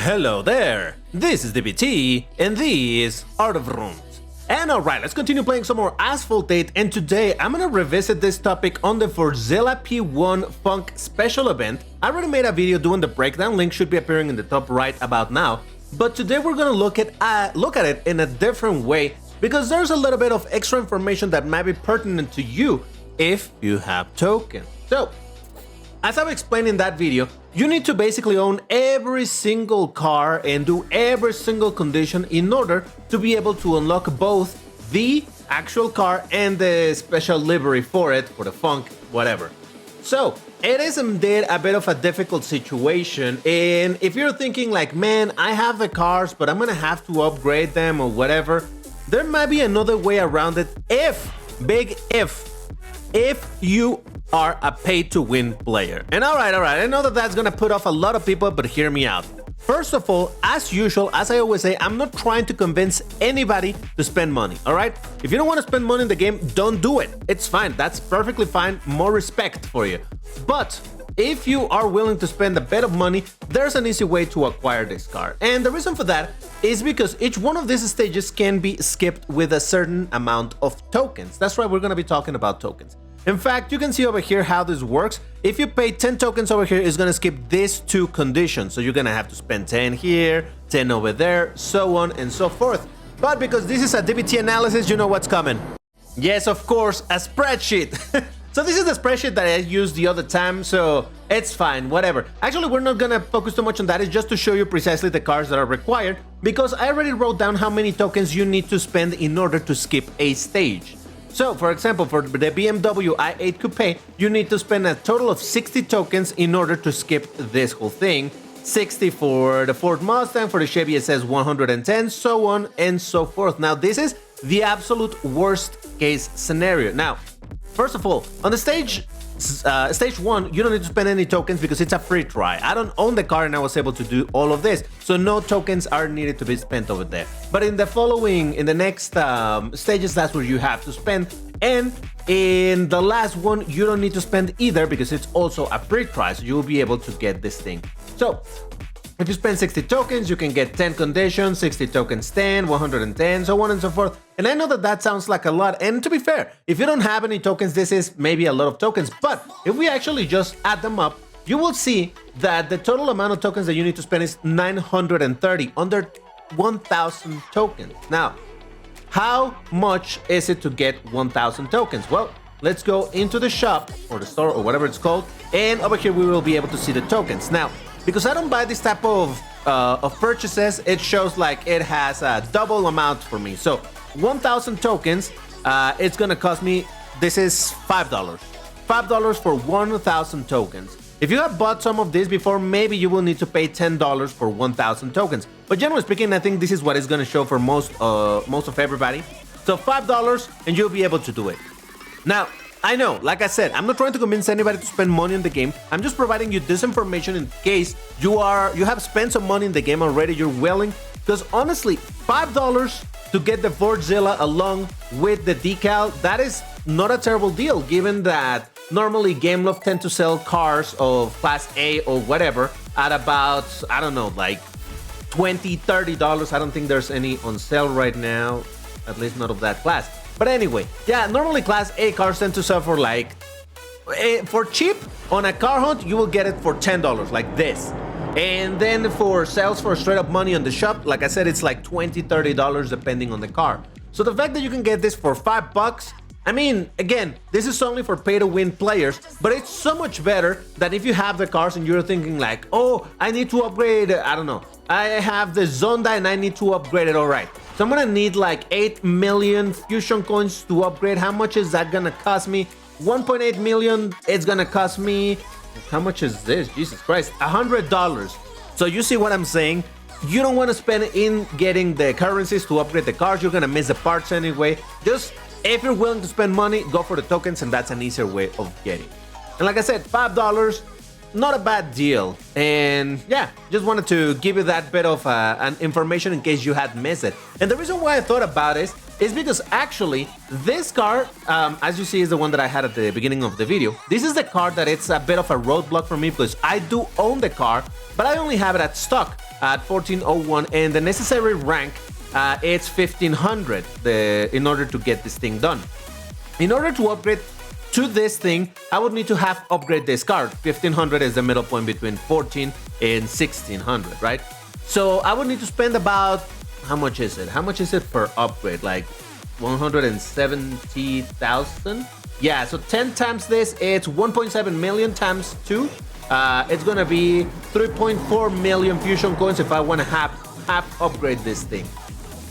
Hello there, this is DBT, and this is Art of Runes. And alright, let's continue playing some more Asphalt 8, and today I'm gonna revisit this topic on the Fordzilla P1 Funk special event. I already made a video doing the breakdown, link should be appearing in the top right about now, but today we're gonna look at it in a different way, because there's a little bit of extra information that might be pertinent to you if you have tokens. So, as I've explained in that video, you need to basically own every single car and do every single condition in order to be able to unlock both the actual car and the special livery for it, for the funk, whatever. So, it is indeed a bit of a difficult situation, and if you're thinking like, man, I have the cars, but I'm gonna have to upgrade them or whatever, there might be another way around it if you are a pay-to-win player. And alright, I know that that's gonna put off a lot of people, but hear me out. First of all, as usual, as I always say, I'm not trying to convince anybody to spend money, alright? If you don't want to spend money in the game, don't do it. It's fine, that's perfectly fine, more respect for you. But if you are willing to spend a bit of money, there's an easy way to acquire this car. And the reason for that is because each one of these stages can be skipped with a certain amount of tokens. That's why we're gonna be talking about tokens. In fact, you can see over here how this works. If you pay 10 tokens over here, it's gonna skip these two conditions. So you're gonna have to spend 10 here, 10 over there, so on and so forth. But because this is a DBT analysis, you know what's coming. Yes, of course, a spreadsheet. So this is the spreadsheet that I used the other time, so it's fine, whatever. Actually, we're not gonna focus too much on that, it's just to show you precisely the cars that are required, because I already wrote down how many tokens you need to spend in order to skip a stage. So, for example, for the BMW i8 Coupe, you need to spend a total of 60 tokens in order to skip this whole thing. 60 for the Ford Mustang, for the Chevy SS 110, so on and so forth. Now, this is the absolute worst case scenario. Now, first of all, on the stage 1, you don't need to spend any tokens because it's a free try. I don't own the car and I was able to do all of this, so no tokens are needed to be spent over there. But in the next stages, that's where you have to spend. And in the last one, you don't need to spend either because it's also a free try, so you'll be able to get this thing. So, if you spend 60 tokens, you can get 10 conditions, 60 tokens 10, 110, so on and so forth. And I know that that sounds like a lot, and to be fair, if you don't have any tokens, this is maybe a lot of tokens, but if we actually just add them up, you will see that the total amount of tokens that you need to spend is 930, under 1,000 tokens. Now, how much is it to get 1,000 tokens? Well, let's go into the shop, or the store, or whatever it's called, and over here we will be able to see the tokens. Now, because I don't buy this type of purchases, it shows like it has a double amount for me. So 1,000 tokens, it's gonna cost me, this is $5. $5 for 1,000 tokens. If you have bought some of this before, maybe you will need to pay $10 for 1,000 tokens. But generally speaking, I think this is what it's gonna show for most of everybody. So $5 and you'll be able to do it. Now, I know, like I said, I'm not trying to convince anybody to spend money in the game. I'm just providing you this information in case you have spent some money in the game already, you're willing. Because honestly, $5 to get the Fordzilla along with the decal, that is not a terrible deal, given that normally Gameloft tend to sell cars of Class A or whatever at about, I don't know, like $20, $30. I don't think there's any on sale right now, at least not of that class. But anyway, yeah, normally Class A cars tend to sell for like, for cheap, on a car hunt, you will get it for $10, like this. And then for sales for straight up money on the shop, like I said, it's like $20, $30 depending on the car. So the fact that you can get this for $5, I mean, again, this is only for pay-to-win players, but it's so much better than if you have the cars and you're thinking like, oh, I need to upgrade, I don't know, I have the Zonda and I need to upgrade it, all right. So I'm gonna need like 8 million fusion coins to upgrade. How much is that gonna cost me? 1.8 million, it's gonna cost me, how much is this? Jesus Christ, $100. So you see what I'm saying? You don't wanna spend in getting the currencies to upgrade the cars, you're gonna miss the parts anyway. Just, if you're willing to spend money, go for the tokens, and that's an easier way of getting. And like I said, $5, not a bad deal. And yeah, just wanted to give you that bit of an information in case you had missed it. And the reason why I thought about it is because actually this car, as you see, is the one that I had at the beginning of the video. This is the car that it's a bit of a roadblock for me because I do own the car, but I only have it at stock at 1401, and the necessary rank, it's 1500 in order to get this thing done. In order to upgrade to this thing, I would need to have upgrade this car. 1500 is the middle point between 14 and 1600, right? So I would need to spend about, how much is it? How much is it per upgrade? Like 170,000? Yeah, so 10 times this, it's 1.7 million times 2. It's gonna be 3.4 million fusion coins if I want to have upgrade this thing.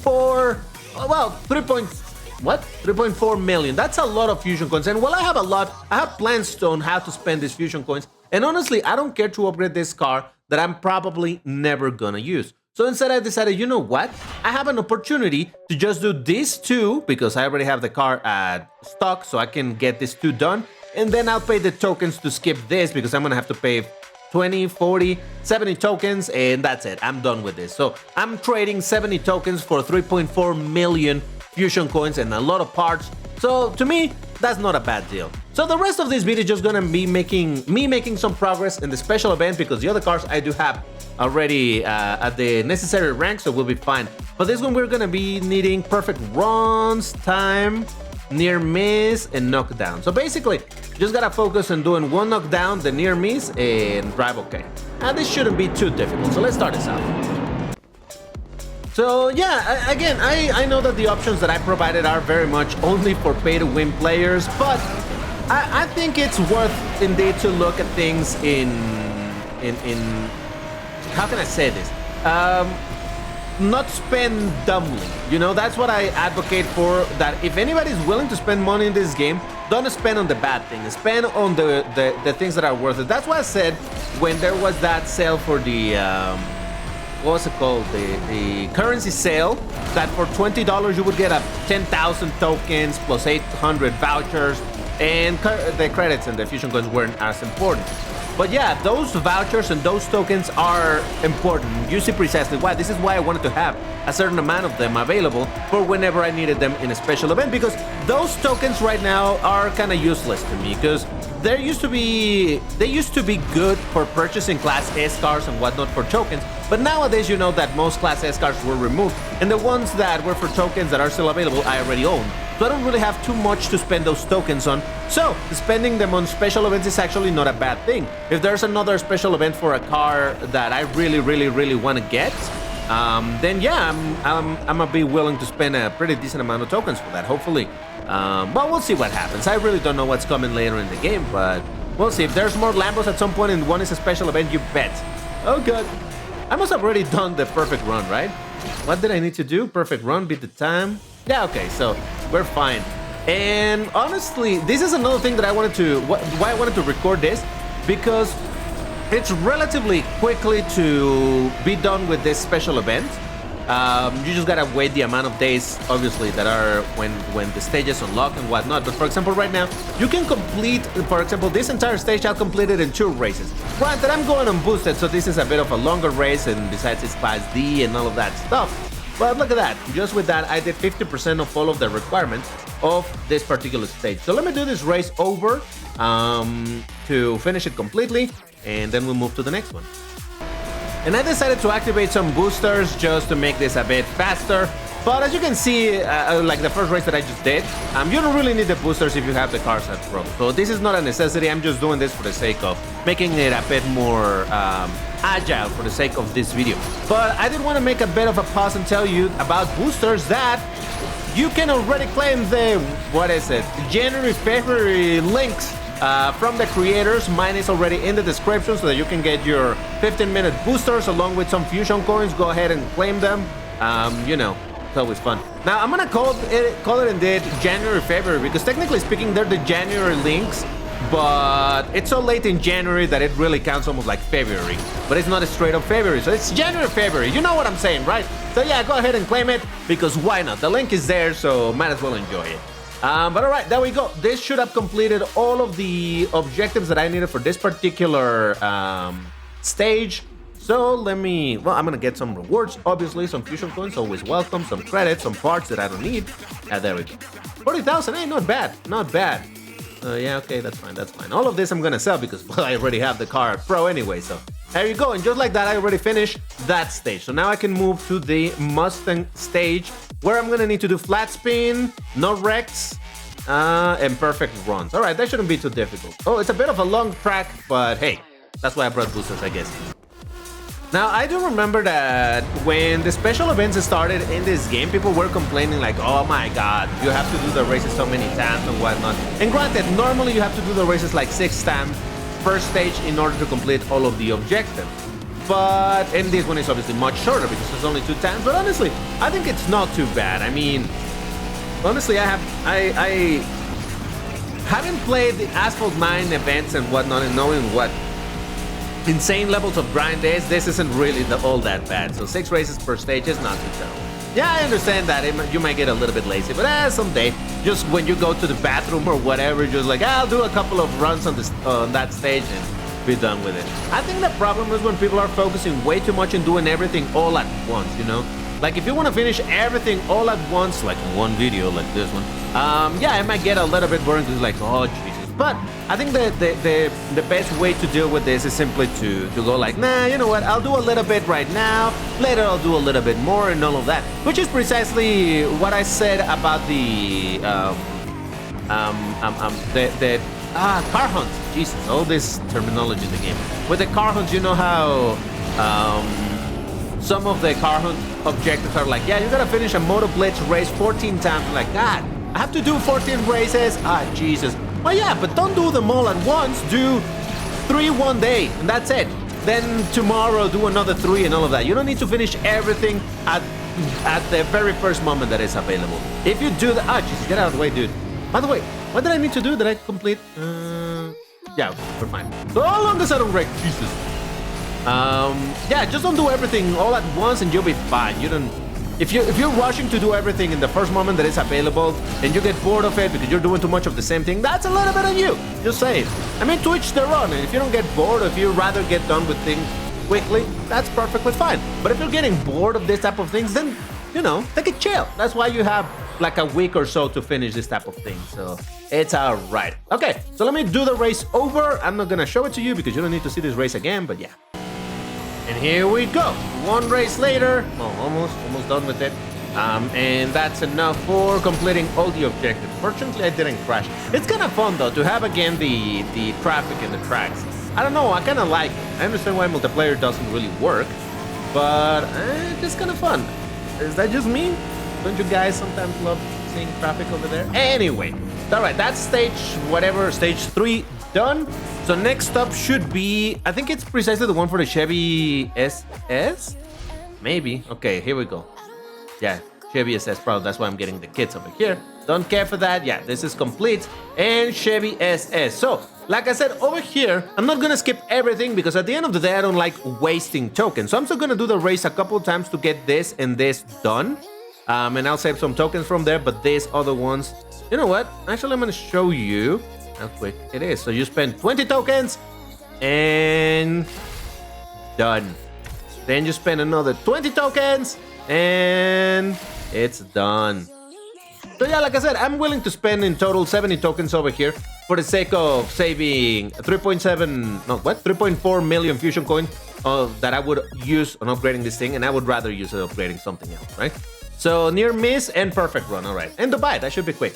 For, well, 3.4 million. That's a lot of fusion coins. And while I have a lot, I have plans on how to spend these fusion coins. And honestly, I don't care to upgrade this car that I'm probably never gonna use. So instead I decided, you know what? I have an opportunity to just do these two because I already have the car at stock, so I can get these two done. And then I'll pay the tokens to skip this because I'm gonna have to pay 20, 40, 70 tokens, and that's it. I'm done with this. So I'm trading 70 tokens for 3.4 million fusion coins and a lot of parts. So to me, that's not a bad deal. So the rest of this video is just gonna be making some progress in the special event because the other cars I do have already at the necessary rank, so we'll be fine. But this one we're gonna be needing perfect runs, time, near miss, and knockdown. So basically, just gotta focus on doing one knockdown, the near miss, and drive okay. And this shouldn't be too difficult, so let's start this out. So yeah, again, I know that the options that I provided are very much only for pay-to-win players, but I think it's worth indeed to look at things in how can I say this? Not spend dumbly. You know, that's what I advocate for, that if anybody's willing to spend money in this game, don't spend on the bad things. Spend on the things that are worth it. That's why I said when there was that sale for the what was it called? The currency sale, that for $20 you would get a 10,000 tokens plus 800 vouchers, and the credits and the fusion coins weren't as important. But yeah, those vouchers and those tokens are important. You see precisely why. This is why I wanted to have a certain amount of them available for whenever I needed them in a special event, because those tokens right now are kind of useless to me, because they used to be good for purchasing Class S cars and whatnot for tokens, but nowadays you know that most Class S cars were removed, and the ones that were for tokens that are still available I already own. So I don't really have too much to spend those tokens on, so spending them on special events is actually not a bad thing. If there's another special event for a car that I really want to get, then yeah, I'm gonna be willing to spend a pretty decent amount of tokens for that, hopefully. But we'll see what happens. I really don't know what's coming later in the game, but we'll see. If there's more Lambos at some point and one is a special event, you bet. Oh god, I must have already done the perfect run, right? What did I need to do? Perfect run, beat the time. Yeah, okay, so we're fine. And honestly, this is another thing that I wanted to, why I wanted to record this, because it's relatively quickly to be done with this special event. You just gotta wait the amount of days, obviously, that are when the stages unlock and whatnot. But for example, right now, you can complete, for example, this entire stage, I'll complete it in 2 races. Granted, I'm going on boosted, so this is a bit of a longer race, and besides it's Class D and all of that stuff. But look at that, just with that, I did 50% of all of the requirements of this particular stage. So let me do this race over to finish it completely, and then we'll move to the next one. And I decided to activate some boosters just to make this a bit faster. But as you can see, like the first race that I just did, you don't really need the boosters if you have the cars at pro. So this is not a necessity, I'm just doing this for the sake of making it a bit more agile for the sake of this video. But I did want to make a bit of a pause and tell you about boosters that you can already claim the, what is it, January, February links from the creators. Mine is already in the description so that you can get your 15-minute boosters along with some fusion coins. Go ahead and claim them. You know, it's always fun. Now I'm gonna call it indeed January, February, because technically speaking they're the January links, but it's so late in January that it really counts almost like February, but it's not a straight up February, so it's January, February. You know what I'm saying, right? So yeah, go ahead and claim it, because why not? The link is there, so might as well enjoy it. But alright, there we go. This should have completed all of the objectives that I needed for this particular stage. So let me, well, I'm gonna get some rewards, obviously, some fusion coins, always welcome, some credits, some parts that I don't need. There we go. 40,000, hey, not bad, not bad. Yeah, okay, that's fine, that's fine. All of this I'm gonna sell because, well, I already have the car pro anyway, so there you go. And just like that, I already finished that stage. So now I can move to the Mustang stage, where I'm gonna need to do flat spin, no wrecks, and perfect runs. All right, that shouldn't be too difficult. Oh, it's a bit of a long track, but hey, that's why I brought boosters, I guess. Now, I do remember that when the special events started in this game, people were complaining like, oh my god, you have to do the races so many times and whatnot. And granted, normally you have to do the races like 6 times per stage in order to complete all of the objectives. And this one is obviously much shorter because it's only 2 times, but honestly, I think it's not too bad. I mean, honestly, I haven't played the Asphalt 9 events and whatnot, and knowing what insane levels of grind is, this isn't really all that bad. So 6 races per stage is not too terrible. Yeah, I understand that you might get a little bit lazy, but someday, just when you go to the bathroom or whatever, just like, I'll do a couple of runs on that stage and be done with it. I think the problem is when people are focusing way too much on doing everything all at once, you know? Like, if you want to finish everything all at once, like in one video like this one, yeah, it might get a little bit boring because like, oh, Jesus. But I think the best way to deal with this is simply to go like, nah, you know what, I'll do a little bit right now, later I'll do a little bit more and all of that. Which is precisely what I said about the car hunt. Jesus, all this terminology in the game. With the car hunt, you know how some of the car hunt objectives are like, yeah, you gotta finish a Moto Blitz race 14 times. I'm like, God, I have to do 14 races? Ah, Jesus. Well, yeah, but don't do them all at once. Do 3 one day, and that's it. Then tomorrow, do another 3 and all of that. You don't need to finish everything at the very first moment that is available. If you do that, ah, Jesus, get out of the way, dude. By the way, what did I need to do? Did I complete? Yeah, we're fine. So how long does I don't wreck? Jesus. Yeah, just don't do everything all at once, and you'll be fine. You don't. If you're rushing to do everything in the first moment that is available, and you get bored of it because you're doing too much of the same thing, that's a little bit on you. Just saying. I mean, to each their own. And if you don't get bored, or if you rather get done with things quickly, that's perfectly fine. But if you're getting bored of this type of things, then, you know, take a chill. That's why you have like a week or so to finish this type of thing. So it's all right. Okay, so let me do the race over. I'm not gonna show it to you because you don't need to see this race again, but yeah. And here we go. 1 race later. Well, almost done with it. And that's enough for completing all the objectives. Fortunately, I didn't crash. It's kind of fun though to have again the traffic and the tracks. I don't know, I kind of like it. I understand why multiplayer doesn't really work, but it's just kind of fun. Is that just me? Don't you guys sometimes love seeing traffic over there? Anyway, all right, that's stage 3 done. So next up should be, I think it's precisely the one for the Chevy SS? Maybe. Okay, here we go. Yeah, Chevy SS Pro. That's why I'm getting the kits over here. Don't care for that. Yeah, this is complete. And Chevy SS. So, like I said, over here, I'm not gonna skip everything because at the end of the day, I don't like wasting tokens. So I'm still gonna do the race a couple times to get this and this done. And I'll save some tokens from there, but these other ones, you know what? Actually, I'm gonna show you how quick it is. So you spend 20 tokens and done. Then you spend another 20 tokens and it's done. So yeah, like I said, I'm willing to spend in total 70 tokens over here for the sake of saving 3.4 million fusion coin that I would use on upgrading this thing, and I would rather use it upgrading something else, right? So near miss and perfect run, all right. And Dubai, that should be quick.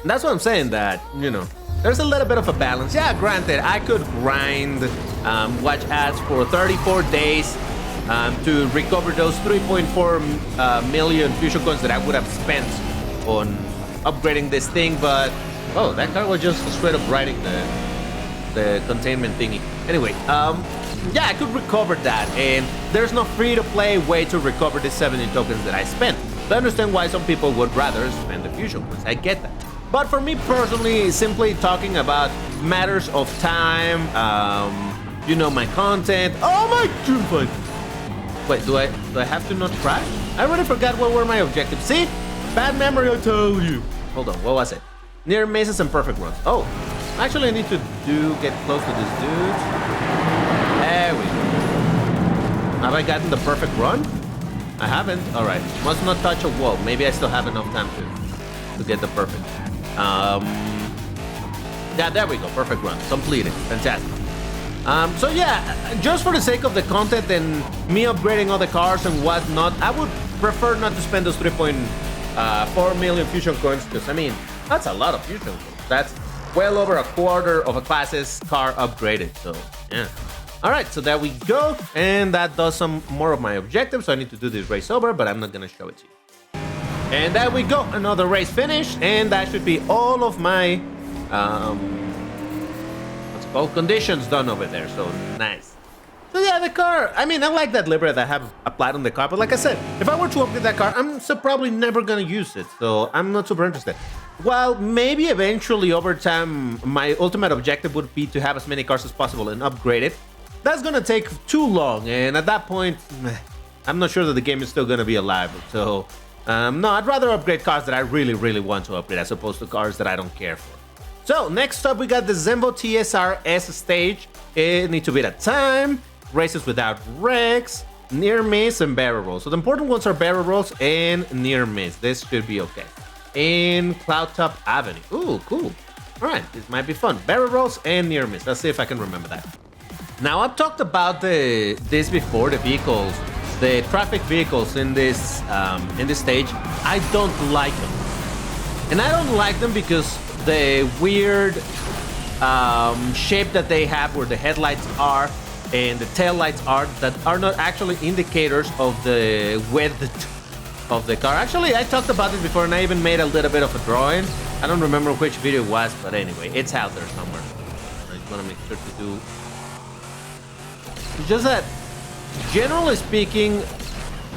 And that's what I'm saying, that, you know, there's a little bit of a balance. Yeah, granted, I could grind, watch ads for 34 days to recover those 3.4 million fusion coins that I would have spent on upgrading this thing, but oh, that car was just straight up riding the containment thingy. Anyway, yeah, I could recover that, and there's no free-to-play way to recover the 70 tokens that I spent. I understand why some people would rather spend the fusion coins. I get that. But for me personally, simply talking about matters of time, you know, my content. Oh my God! Wait, do I have to not crash? I already forgot what were my objectives. See? Bad memory, I tell you. Hold on, what was it? Near misses and perfect runs. Oh, actually I need to get close to this dude. There we go. Have I gotten the perfect run? I haven't. All right. Must not touch a wall. Maybe I still have enough time to get the perfect. Yeah, there we go. Perfect run. Completed. Fantastic. So yeah, just for the sake of the content and me upgrading all the cars and whatnot, I would prefer not to spend those 3.4 million fusion coins, because I mean, that's a lot of fusion coins. That's well over a quarter of a class's car upgraded. So yeah. All right, so there we go. And that does some more of my objectives. So I need to do this race over, but I'm not going to show it to you. And there we go. Another race finished. And that should be all of my, what's it called? Conditions done over there. So nice. So yeah, the car, I mean, I like that livery that I have applied on the car. But like I said, if I were to upgrade that car, I'm so probably never going to use it. So I'm not super interested. Well, maybe eventually over time, my ultimate objective would be to have as many cars as possible and upgrade it. That's gonna take too long, and at that point, I'm not sure that the game is still gonna be alive. So, no, I'd rather upgrade cars that I really, really want to upgrade as opposed to cars that I don't care for. So, next up, we got the Zembo TSR-S stage. It needs to beat at time, races without wrecks, near miss, and barrel rolls. So the important ones are barrel rolls and near miss. This should be okay. In Cloudtop Avenue. Ooh, cool. All right, this might be fun. Barrel rolls and near miss. Let's see if I can remember that. Now, I've talked about this before, the vehicles, the traffic vehicles in this stage. I don't like them. And I don't like them because the weird shape that they have where the headlights are and the taillights are that are not actually indicators of the width of the car. Actually, I talked about this before and I even made a little bit of a drawing. I don't remember which video it was, but anyway, it's out there somewhere. I just want to make sure to do... Just that, generally speaking,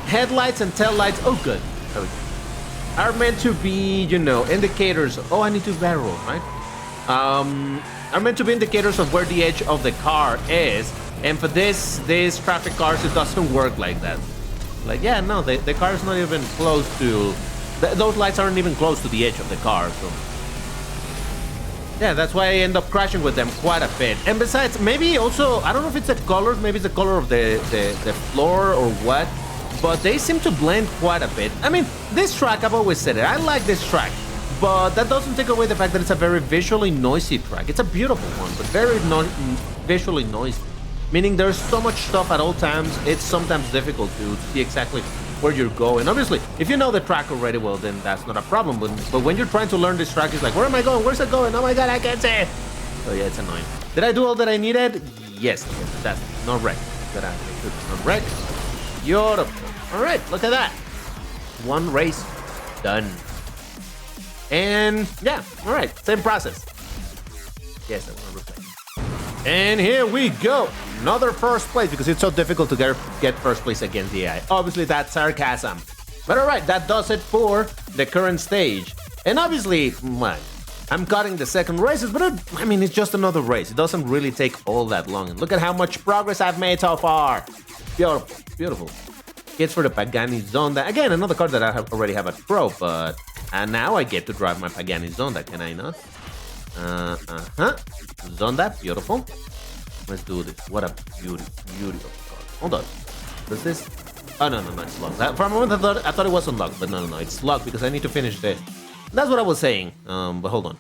headlights and taillights, oh good, there we go, are meant to be, you know, indicators. Oh, I need to barrel, right? Are meant to be indicators of where the edge of the car is. And for these traffic cars, it doesn't work like that. Like, yeah, no, the car is not even close to, those lights aren't even close to the edge of the car, so. Yeah, that's why I end up crashing with them quite a bit. And besides, maybe also, I don't know if it's the colors, maybe it's the color of the floor or what, but they seem to blend quite a bit. I mean, this track, I've always said it, I like this track, but that doesn't take away the fact that it's a very visually noisy track. It's a beautiful one, but very visually noisy. Meaning there's so much stuff at all times, it's sometimes difficult to see exactly where you're going. Obviously, if you know the track already, well, then that's not a problem. But when you're trying to learn this track, it's like, where am I going? Where's it going? Oh my god, I can't see it. So yeah, it's annoying. Did I do all that I needed? Yes, that's no wreck. No wreck. Beautiful. All right, look at that. One race done. And yeah, all right, same process. Yes, I want to replay. And here we go. Another first place, because it's so difficult to get first place against the AI. Obviously, that's sarcasm. But all right, that does it for the current stage. And obviously, well, I'm cutting the second races, but I mean, it's just another race. It doesn't really take all that long. And look at how much progress I've made so far. Beautiful, beautiful. Gets for the Pagani Zonda. Again, another car that I already have at Pro, but now I get to drive my Pagani Zonda, can I not? Zonda, beautiful. Let's do this. What a beauty of the car. Hold on. Does this... Oh, no, it's locked. For a moment, I thought it was unlocked, but no, it's locked because I need to finish the... That's what I was saying. But hold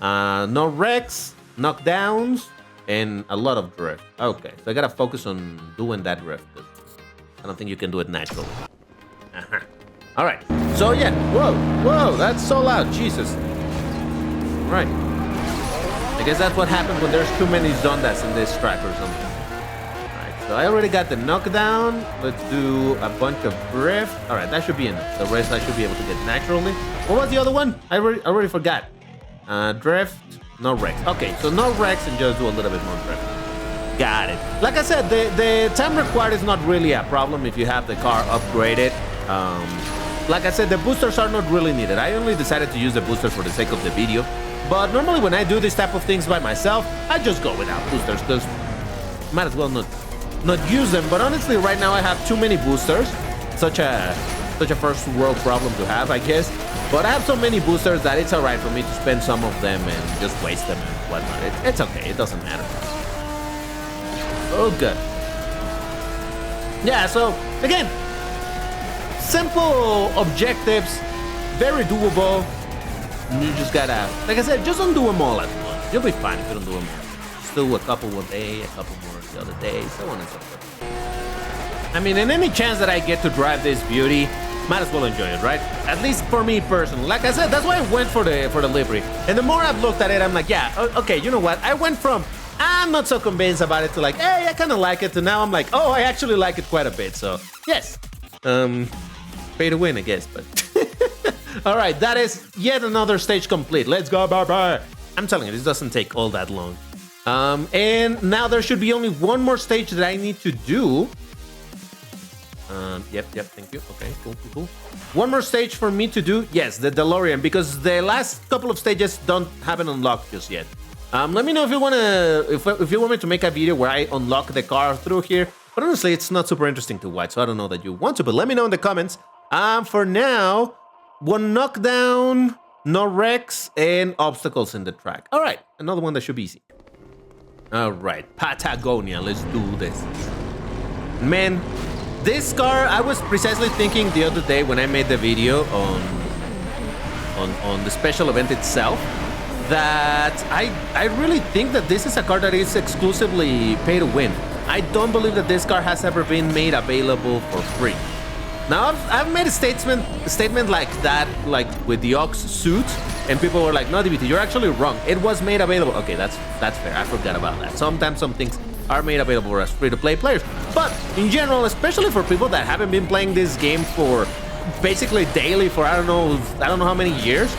on. No wrecks, knockdowns, and a lot of drift. Okay, so I gotta focus on doing that drift. I don't think you can do it naturally. All right. So yeah. Whoa, that's so loud. Jesus. All right. I guess that's what happens when there's too many Zondas in this track or something. Alright, so I already got the knockdown. Let's do a bunch of drift. Alright, that should be enough. The rest I should be able to get naturally. What was the other one? I already forgot. Drift, no wrecks. Okay, so no wrecks and just do a little bit more drift. Got it. Like I said, the time required is not really a problem if you have the car upgraded. Like I said, the boosters are not really needed. I only decided to use the boosters for the sake of the video. But normally when I do this type of things by myself, I just go without boosters because might as well not use them. But honestly, right now I have too many boosters. Such a first world problem to have, I guess. But I have so many boosters that it's alright for me to spend some of them and just waste them and whatnot. It's okay, it doesn't matter. Oh, good. Yeah, so again, simple objectives, very doable. You just gotta, like I said, just don't do them all at once. You'll be fine if you don't do them all. Just do a couple one day, a couple more the other day, so on and so forth. I mean, in any chance that I get to drive this beauty, might as well enjoy it, right? At least for me personally. Like I said, that's why I went for the livery. And the more I've looked at it, I'm like, yeah, okay, you know what? I went from I'm not so convinced about it to like, hey, I kind of like it, to now I'm like, oh, I actually like it quite a bit. So yes, pay to win, I guess, but. All right, that is yet another stage complete. Let's go, bye-bye. I'm telling you, this doesn't take all that long. And now there should be only one more stage that I need to do. Yep, thank you. Okay, cool. One more stage for me to do. Yes, the DeLorean, because the last couple of stages don't haven't unlocked just yet. Let me know if you wanna, if you want me to make a video where I unlock the car through here. But honestly, it's not super interesting to watch, so I don't know that you want to. But let me know in the comments. For now, one knockdown, no wrecks, and obstacles in the track. All right, another one that should be easy. All right, Patagonia, let's do this. Man, this car, I was precisely thinking the other day when I made the video on the special event itself, that I really think that this is a car that is exclusively pay to win. I don't believe that this car has ever been made available for free. Now, I've made a statement like that, like with the Ox suit, and people were like, no, DBT, you're actually wrong. It was made available. Okay, that's fair. I forgot about that. Sometimes some things are made available as free-to-play players. But in general, especially for people that haven't been playing this game for basically daily for I don't know how many years,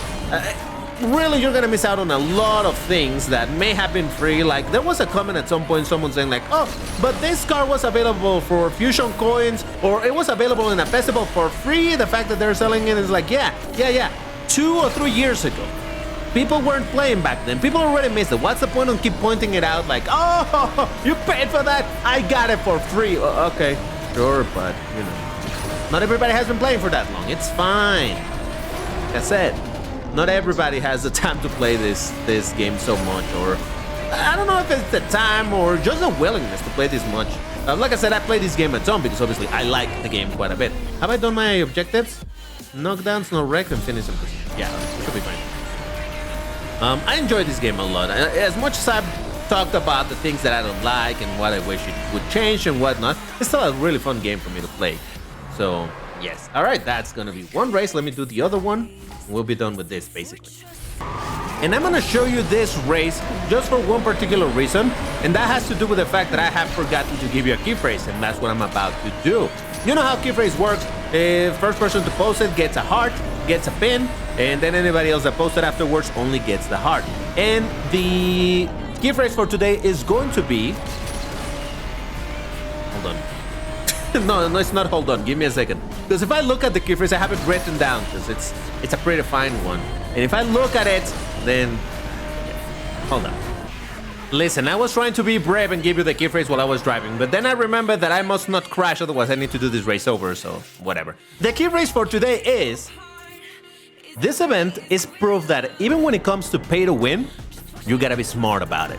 really, you're gonna miss out on a lot of things that may have been free. Like, there was a comment at some point, someone saying like, oh, but this car was available for Fusion coins, or it was available in a festival for free. The fact that they're selling it is like, yeah. 2 or 3 years ago, people weren't playing back then. People already missed it. What's the point on keep pointing it out like, oh, you paid for that? I got it for free. Okay, sure, but, you know, not everybody has been playing for that long. It's fine. Like I said, not everybody has the time to play this game so much, or I don't know if it's the time or just the willingness to play this much. Like I said, I play this game a ton because obviously I like the game quite a bit. Have I done my objectives? Knockdowns, no wreck, and finish in position. Yeah, should be fine. I enjoy this game a lot. As much as I've talked about the things that I don't like and what I wish it would change and whatnot, it's still a really fun game for me to play. So yes. All right, that's gonna be one race. Let me do the other one. We'll be done with this, basically. And I'm gonna show you this race just for one particular reason, and that has to do with the fact that I have forgotten to give you a key phrase, and that's what I'm about to do. You know how key phrase works. If first person to post it gets a heart, gets a pin, and then anybody else that posted afterwards only gets the heart. And the key phrase for today is going to be... Hold on. No, it's not hold on. Give me a second. Because if I look at the key phrase, I have it written down because it's a pretty fine one. And if I look at it, then... Hold on. Listen, I was trying to be brave and give you the key phrase while I was driving, but then I remembered that I must not crash, otherwise I need to do this race over, so whatever. The key phrase for today is... This event is proof that even when it comes to pay to win, you gotta be smart about it.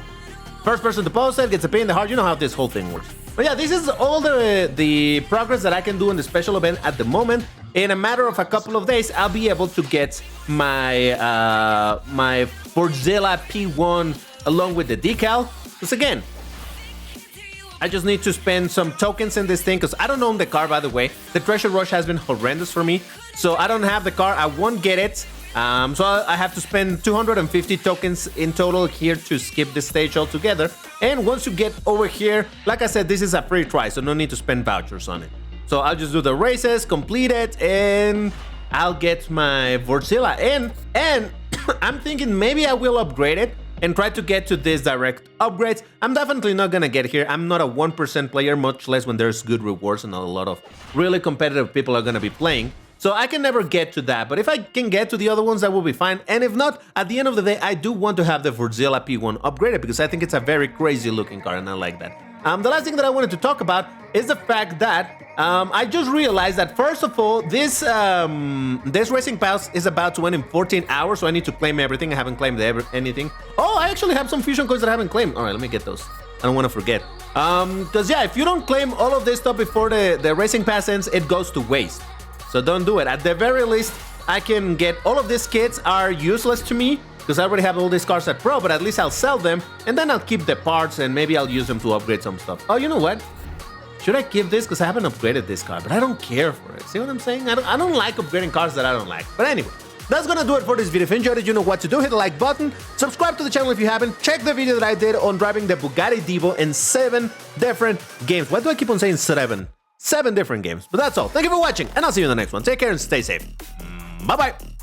First person to post it gets a pin in the heart. You know how this whole thing works. But yeah, this is all the progress that I can do in the special event at the moment. In a matter of a couple of days, I'll be able to get my my Fordzilla P1 along with the decal. Because again, I just need to spend some tokens in this thing because I don't own the car, by the way. The treasure rush has been horrendous for me. So I don't have the car. I won't get it. So I have to spend 250 tokens in total here to skip this stage altogether. And once you get over here, like I said, this is a free try, so no need to spend vouchers on it. So I'll just do the races, complete it, and I'll get my Fordzilla. And I'm thinking maybe I will upgrade it and try to get to this direct upgrades. I'm definitely not gonna get here. I'm not a 1% player, much less when there's good rewards and a lot of really competitive people are gonna be playing. So I can never get to that, but if I can get to the other ones, that will be fine. And if not, at the end of the day, I do want to have the Fordzilla P1 upgraded because I think it's a very crazy looking car and I like that. The last thing that I wanted to talk about is the fact that I just realized that first of all, this racing pass is about to end in 14 hours, so I need to claim everything. I haven't claimed anything. Oh, I actually have some fusion coins that I haven't claimed. All right, let me get those. I don't want to forget. Because yeah, if you don't claim all of this stuff before the racing pass ends, it goes to waste. So don't do it. At the very least, I can get all of these kits are useless to me because I already have all these cars at Pro, but at least I'll sell them and then I'll keep the parts and maybe I'll use them to upgrade some stuff. Oh, you know what? Should I keep this? Because I haven't upgraded this car, but I don't care for it. See what I'm saying? I don't like upgrading cars that I don't like. But anyway, that's gonna do it for this video. If you enjoyed it, you know what to do. Hit the like button, subscribe to the channel if you haven't, check the video that I did on driving the Bugatti Divo in 7 different games. Why do I keep on saying 7? 7 different games. But that's all. Thank you for watching, and I'll see you in the next one. Take care and stay safe. Bye-bye.